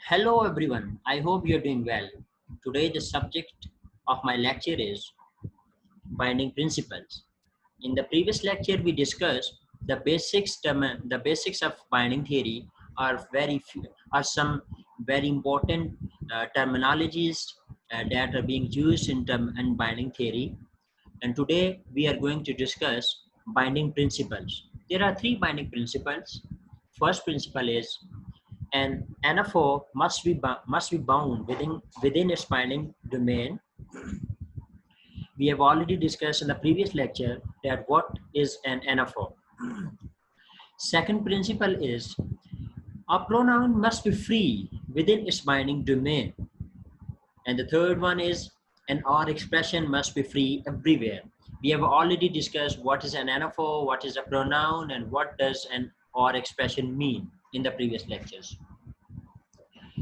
Hello everyone, I hope you're doing well. Today the subject of my lecture is binding principles. In the previous lecture we discussed the basics of binding theory are are some very important terminologies that are being used in binding theory, and today we are going to discuss binding principles. There are three binding principles. First principle is an anaphor must be bound within its binding domain. We have already discussed in the previous lecture that what is an anaphor. Second principle is a pronoun must be free within its binding domain. And the third one is an or expression must be free everywhere. We have already discussed what is an anaphor, what is a pronoun, and what does an or expression mean in the previous lectures.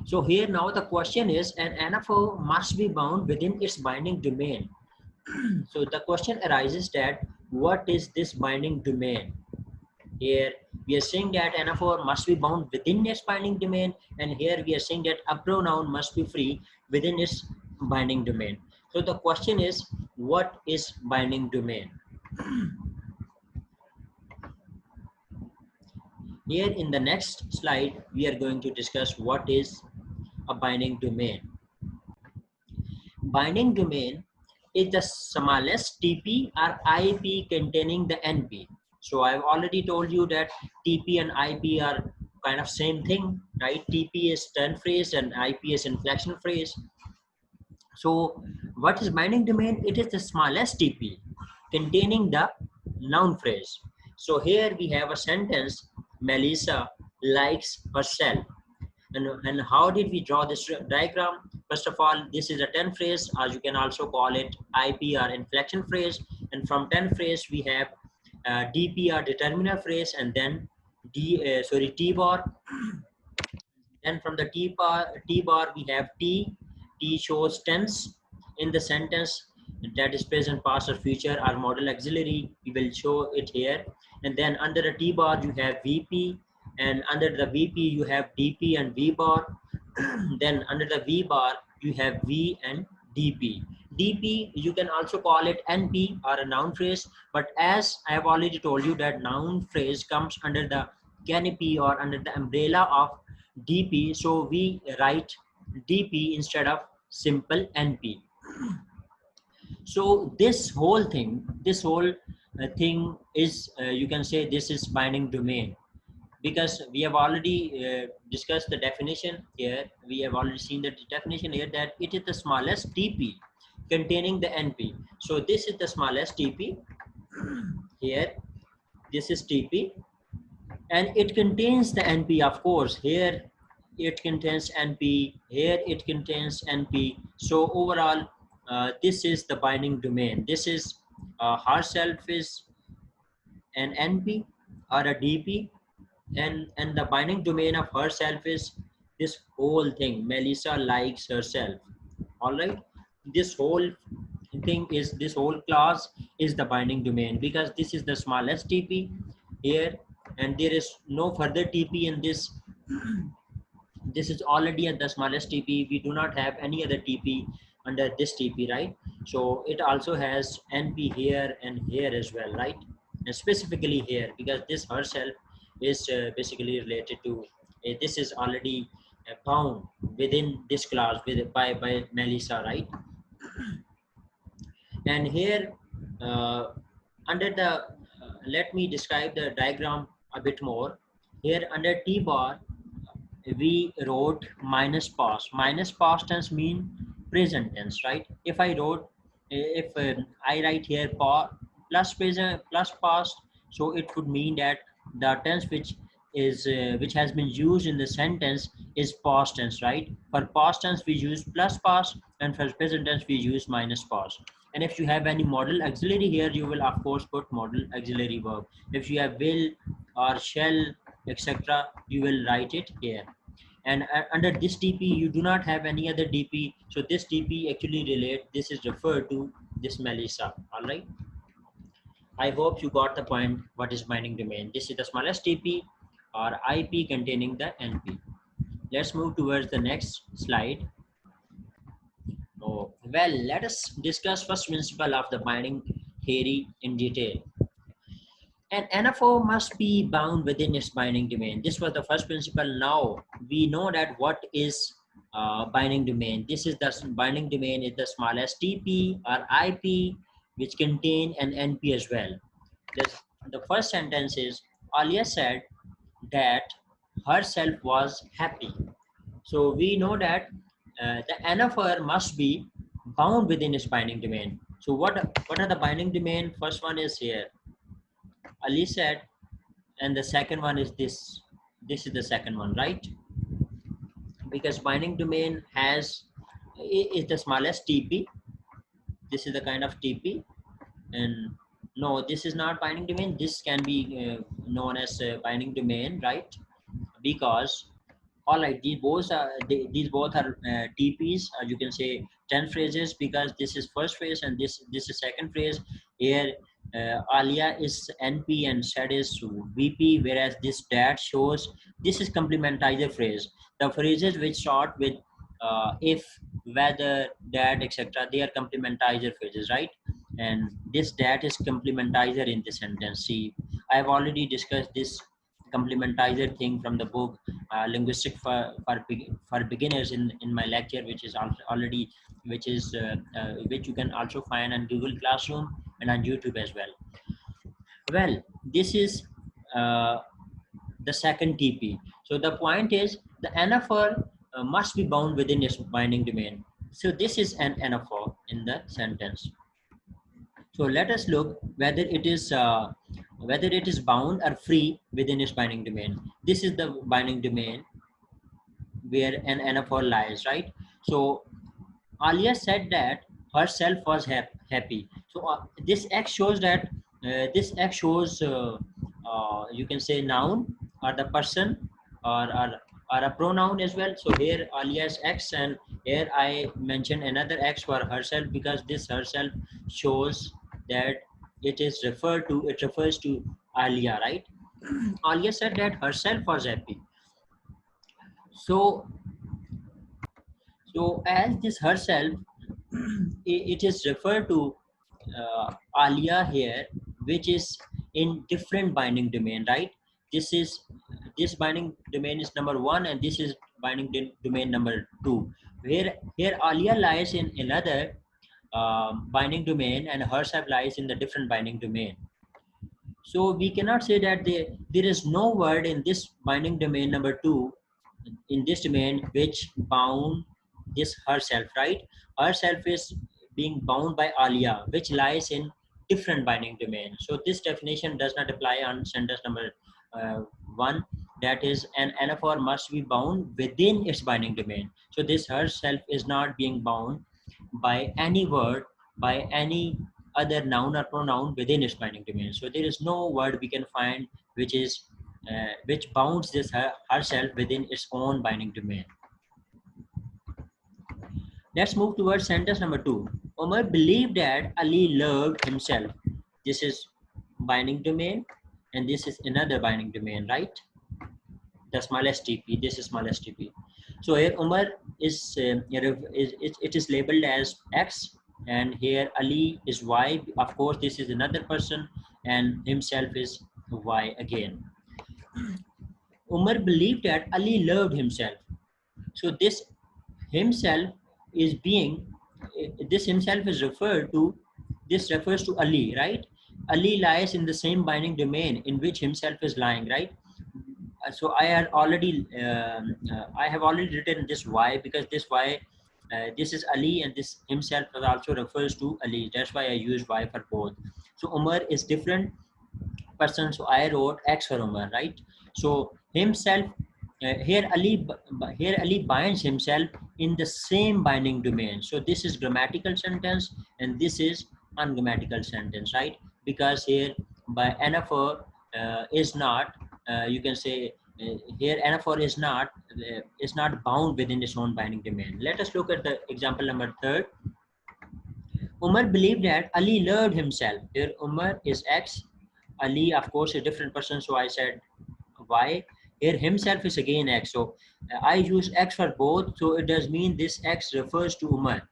So here now the question is an anaphor must be bound within its binding domain. So the question arises that what is this binding domain? Here we are saying that anaphor must be bound within its binding domain, and here we are saying that a pronoun must be free within its binding domain. So the question is, what is binding domain? Here in the next slide, we are going to discuss what is a binding domain. Binding domain is the smallest TP or IP containing the NP. So I've already told you that TP and IP are kind of same thing, right? TP is turn phrase and IP is inflection phrase. So what is binding domain? It is the smallest TP containing the noun phrase. So here we have a sentence, Melissa likes herself. And how did we draw this diagram? First of all, this is a 10 phrase, or you can also call it IP or inflection phrase. And from 10 phrase, we have DP or determiner phrase, and then T bar. Then from the T bar, we have T. T shows tense in the sentence, that is present, past, or future, or modal auxiliary. We will show it here. And then under the T bar, you have VP, and under the VP, you have DP and V bar. Then under the V bar, you have V and DP. DP, you can also call it NP or a noun phrase, but as I have already told you that noun phrase comes under the canopy or under the umbrella of DP, so we write DP instead of simple NP. So this whole thing is, you can say this is binding domain, because we have already discussed the definition here. We have already seen the definition here that it is the smallest TP containing the NP. So this is the smallest TP here. This is TP and it contains the NP, of course. Here it contains NP, here it contains NP. So overall, this is the binding domain. This is herself is an NP or a DP, and the binding domain of herself is this whole thing. Melissa likes herself. All right, this whole this whole class is the binding domain, because this is the smallest TP here, and there is no further TP in this. This is already at the smallest TP. We do not have any other TP under this TP, right? So it also has NP here and here as well, right? And specifically here, because this herself is basically related to this is already found within this class by Melissa, right? And here under the let me describe the diagram a bit more. Here under T bar we wrote minus past tense mean present tense, right? If I wrote if I write here plus present plus past, so it would mean that the tense which has been used in the sentence is past tense, right? For past tense we use plus past, and for present tense we use minus past. And if you have any modal auxiliary here, you will of course put modal auxiliary verb. If you have will or shall, etc., you will write it here. And under this TP you do not have any other DP, so this TP actually this is referred to this Melissa. All right, I hope you got the point. What is binding domain? This is the smallest TP or IP containing the NP. Let's move towards the next slide. Oh, well, let us discuss first principle of the binding theory in detail. An NFO must be bound within its binding domain. This was the first principle. Now we know that what is binding domain. This is the binding domain is the smallest TP or IP, which contain an NP as well. The first sentence is Alia said that herself was happy. So we know that the NFR must be bound within its binding domain. So what are the binding domain? First one is here. Ali said, and the second one is this. This is the second one, right? Because binding domain is the smallest TP. This is the kind of TP, and no, this is not binding domain. This can be known as binding domain, right? Because all right, these both are TPs. You can say 10 phrases because this is first phrase and this is second phrase. Here, Alia is NP and said is VP, whereas this that shows this is complementizer phrase. The phrases which start with if, whether, that, etc. They are complementizer phrases, right? And this that is complementizer in this sentence. See, I have already discussed this complementizer thing from the book linguistic for beginners in my lecture, which is already which you can also find on Google Classroom and on YouTube as well. Well, this is uh, the second TP. So the point is the anaphor must be bound within its binding domain. So this is an anaphor in the sentence. So let us look whether it is bound or free within its binding domain. This is the binding domain where an anaphor lies, right? So Alia said that herself was happy. So this X shows that you can say noun or the person or a pronoun as well. So here Alia's X and here I mentioned another X for herself because this herself shows that it refers to Alia, right? Alia said that herself was happy. So as this herself, it is referred to Alia here, which is in different binding domain, right? This binding domain is number one, and this is binding domain number two. Where here Alia lies in another binding domain, and herself lies in the different binding domain. So we cannot say that there is no word in this binding domain number two, in this domain, which bound this herself, right? Herself is being bound by Alia, which lies in different binding domain. So this definition does not apply on sentence number one. That is, an anaphor must be bound within its binding domain. So this herself is not being bound by any word, by any other noun or pronoun within its binding domain. So there is no word we can find which bounds this herself within its own binding domain. Let's move towards sentence number two. Omar believed that Ali loved himself. This is binding domain, and this is another binding domain, right? The smallest TP. This is smallest TP. So here Umar it is labeled as X, and here Ali is Y. Of course, this is another person, and himself is Y again. Umar believed that Ali loved himself. So this himself is this himself is referred to. This refers to Ali, right? Ali lies in the same binding domain in which himself is lying, right? So I have already written this Y because this is Ali and this himself also refers to Ali. That's why I use Y for both. So Umar is different person. So I wrote X for Umar, right? So himself here Ali binds himself in the same binding domain. So this is grammatical sentence and this is ungrammatical sentence, right? Because here by anaphor is not you can say here anaphor is not bound within its own binding domain. Let us look at the example number third. Umar believed that Ali loved himself. Here Umar is X, Ali of course a different person, so I said Y. Here himself is again X. So I use X for both. So it does mean this X refers to Umar.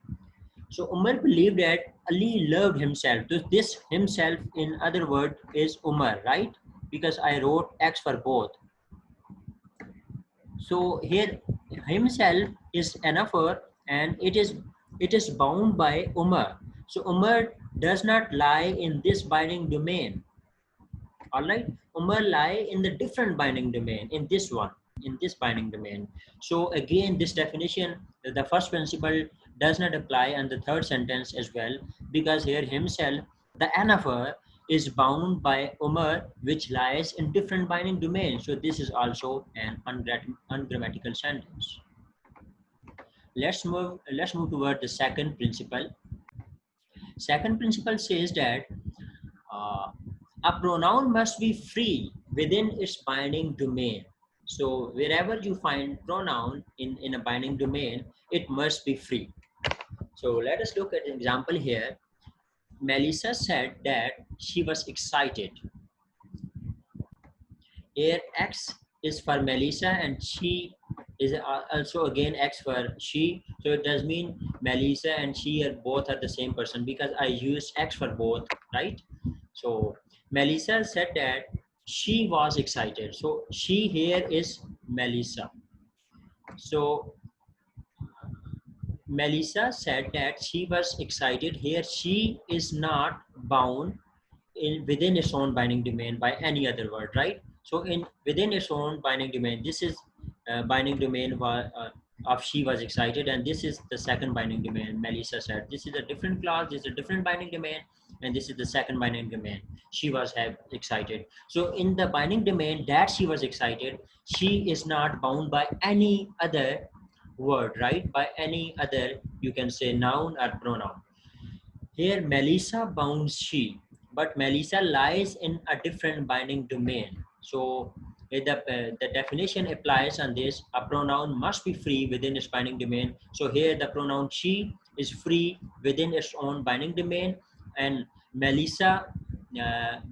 So Umar believed that Ali loved himself. So this himself, in other words, is Umar, right? Because I wrote X for both. So here himself is anaphor, and it is bound by Umar. So Umar does not lie in this binding domain. All right, Umar lie in the different binding domain, in this one, in this binding domain. So again, this definition, the first principle does not apply on the third sentence as well, because here himself, the anaphor, is bound by Umar, which lies in different binding domains. So this is also an ungrammatical sentence. Let's move toward the second principle. Second principle says that uh, a pronoun must be free within its binding domain. So wherever you find pronoun in a binding domain, it must be free. So let us look at an example here. Melissa said that she was excited. Here X is for Melissa and she is also again X for she. So it does mean Melissa and she are both are the same person because I used X for both, right? So Melissa said that she was excited. So she here is Melissa. So Melissa said that she was excited. Here she is not bound within its own binding domain by any other word, right? So in within its own binding domain, this is binding domain of she was excited, and this is the second binding domain. Melissa said this is a different clause, this is a different binding domain, and this is the second binding domain. She was excited. So in the binding domain that she was excited, she is not bound by any other word, right? By any other, you can say noun or pronoun. Here, Melissa bounds she, but Melissa lies in a different binding domain. So, the definition applies on this. A pronoun must be free within its binding domain. So, here the pronoun she is free within its own binding domain, and Melissa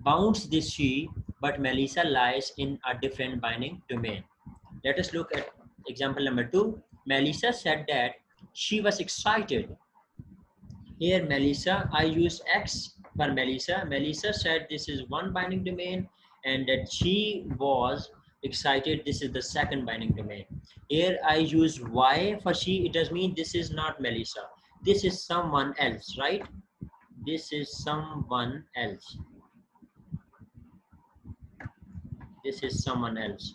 bounds this she, but Melissa lies in a different binding domain. Let us look at example number 2. Melissa said that she was excited. Here Melissa, I use X for Melissa. Melissa said this is one binding domain and that she was excited. This is the second binding domain. Here I use Y for she. It does mean this is not Melissa. This is someone else, right? This is someone else. This is someone else.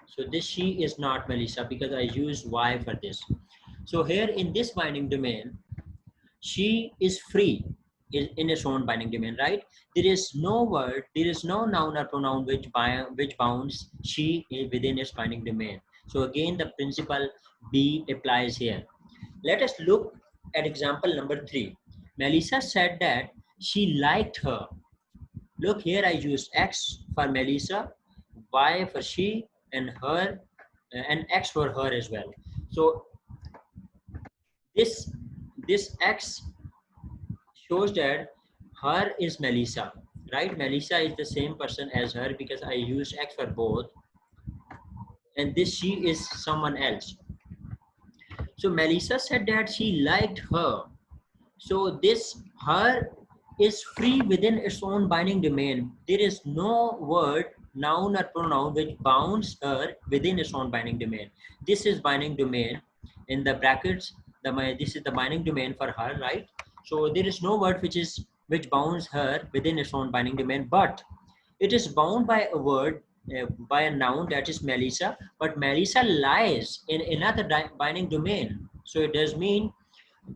So this she is not Melissa because I use Y for this. So here in this binding domain, she is free in its own binding domain, right? There is no word, there is no noun or pronoun which bounds she within its binding domain. So again, the principle B applies here. Let us look at example number 3. Melissa said that she liked her. Look here, I used X for Melissa, Y for she, and her, and X for her as well. So this X shows that her is Melissa, right? Melissa is the same person as her because I used X for both, and this she is someone else. So Melissa said that she liked her. So this her is free within its own binding domain. There is no word, noun or pronoun which bounds her within its own binding domain. This is binding domain in the brackets. This is the binding domain for her, right? So there is no word which bounds her within its own binding domain, but it is bound by a word, by a noun, that is Melissa, but Melissa lies in another binding domain. So it does mean,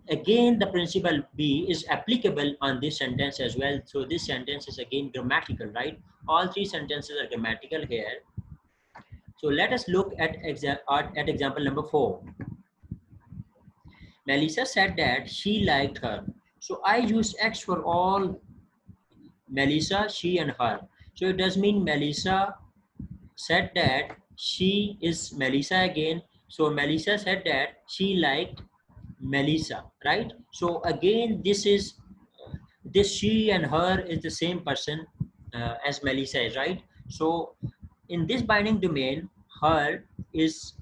again, the principle B is applicable on this sentence as well. So this sentence is again grammatical, right? All three sentences are grammatical here. So let us look at example number 4. Melissa said that she liked her. So I use X for all Melissa, she, and her. So it does mean Melissa said that she is Melissa again. So Melissa said that she liked Melissa, right? So again, this she and her is the same person as Melissa is, right? So in this binding domain, her is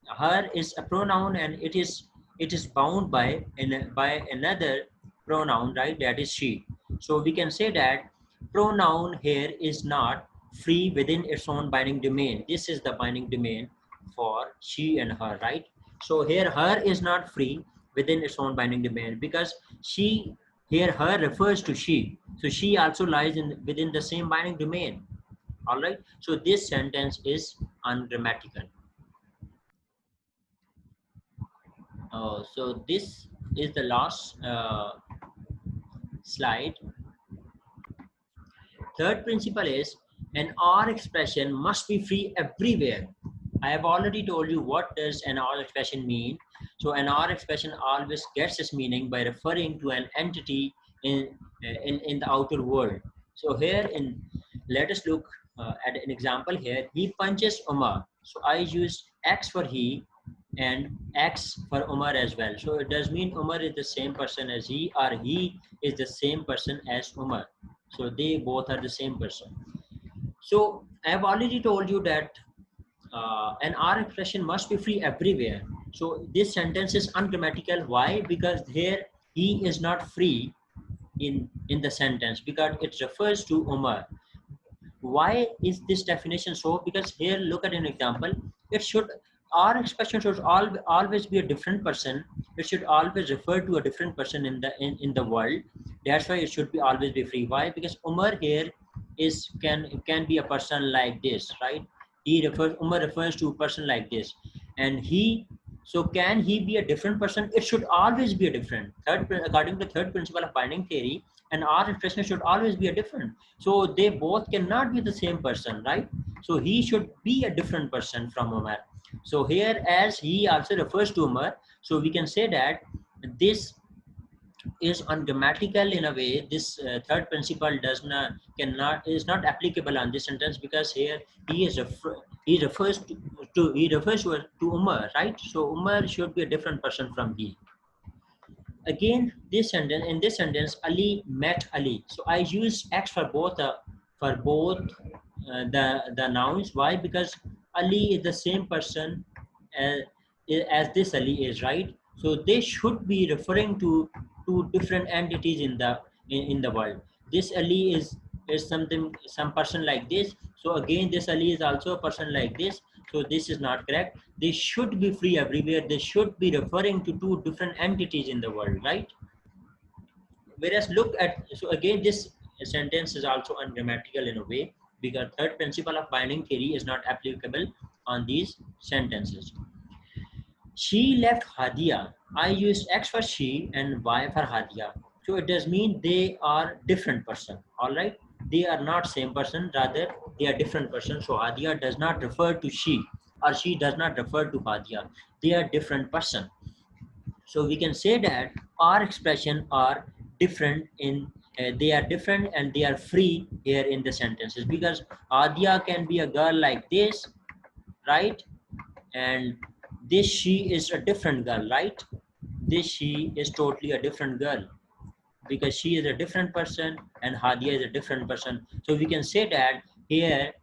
a pronoun, and it is bound by another pronoun, right? That is she. So we can say that pronoun here is not free within its own binding domain. This is the binding domain for she and her, right? So here her is not free within its own binding domain, because she, here her refers to she, so she also lies in within the same binding domain. All right, so this sentence is ungrammatical. So this is the last slide. Third principle is an or expression must be free everywhere. I have already told you what does an or expression mean. So an or expression always gets its meaning by referring to an entity in the outer world. So here let us look at an example here. He punches Umar. So I use X for he and X for Umar as well. So it does mean Umar is the same person as he, or he is the same person as Umar. So they both are the same person. So I have already told you that an R expression must be free everywhere. So this sentence is ungrammatical. Why? Because here he is not free in the sentence, because it refers to Umar. Why is this definition so? Because here, look at an example. It should, our expression should always be a different person. It should always refer to a different person in the world. That's why it should be always be free. Why? Because Umar here is can be a person like this, right? Umar refers to a person like this, and he. So can he be a different person? It should always be a different. According to the third principle of binding theory, an R expression should always be a different. So they both cannot be the same person, right? So he should be a different person from Umar. So here, as he also refers to Umar, so we can say that this is ungrammatical in a way. This third principle is not applicable on this sentence, because here he refers to Umar, right? So Umar should be a different person from he. Again, in this sentence, Ali met Ali. So I use X for both the nouns. Why? Because Ali is the same person as, as this Ali is, right? So they should be referring to two different entities in the world. This Ali is some person like this. So again, this Ali is also a person like this. So this is not correct. They should be free everywhere. They should be referring to two different entities in the world, right? Whereas look at, so again, this sentence is also ungrammatical in a way, because third principle of binding theory is not applicable on these sentences. She left Hadia. I used X for she and Y for Hadia. So it does mean they are different person. All right. They are not same person. Rather, they are different person. So Hadia does not refer to she, or she does not refer to Hadia. They are different person. So we can say that our expression are different they are different and they are free here in the sentences, because Adia can be a girl like this, right? And this she is a different girl, right? This she is totally a different girl, because she is a different person and Hadia is a different person. So we can say that here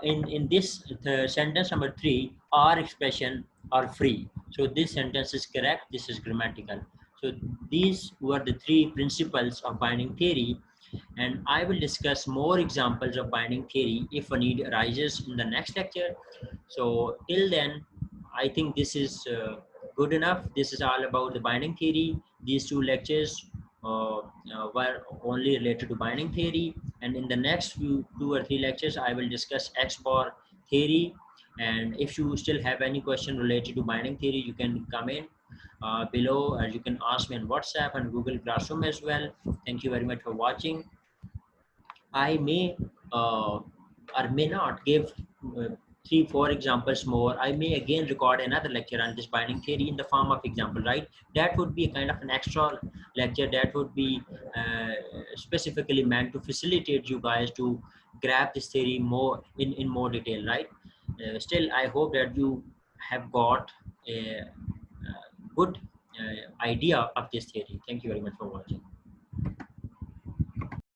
in this sentence number 3, our expression are free. So this sentence is correct. This is grammatical. So these were the 3 principles of binding theory, and I will discuss more examples of binding theory if a need arises in the next lecture. So till then, I think this is good enough. This is all about the binding theory. These 2 lectures were only related to binding theory, and in the next 2 or 3 lectures I will discuss X-bar theory. And if you still have any question related to binding theory, you can comment below, or you can ask me on WhatsApp and Google Classroom as well. Thank you very much for watching. I may or may not give 3-4 examples more. I may again record another lecture on this binding theory in the form of example, right? That would be a kind of an extra lecture that would be specifically meant to facilitate you guys to grab this theory more in more detail, right? Still, I hope that you have got a good idea of this theory. Thank you very much for watching.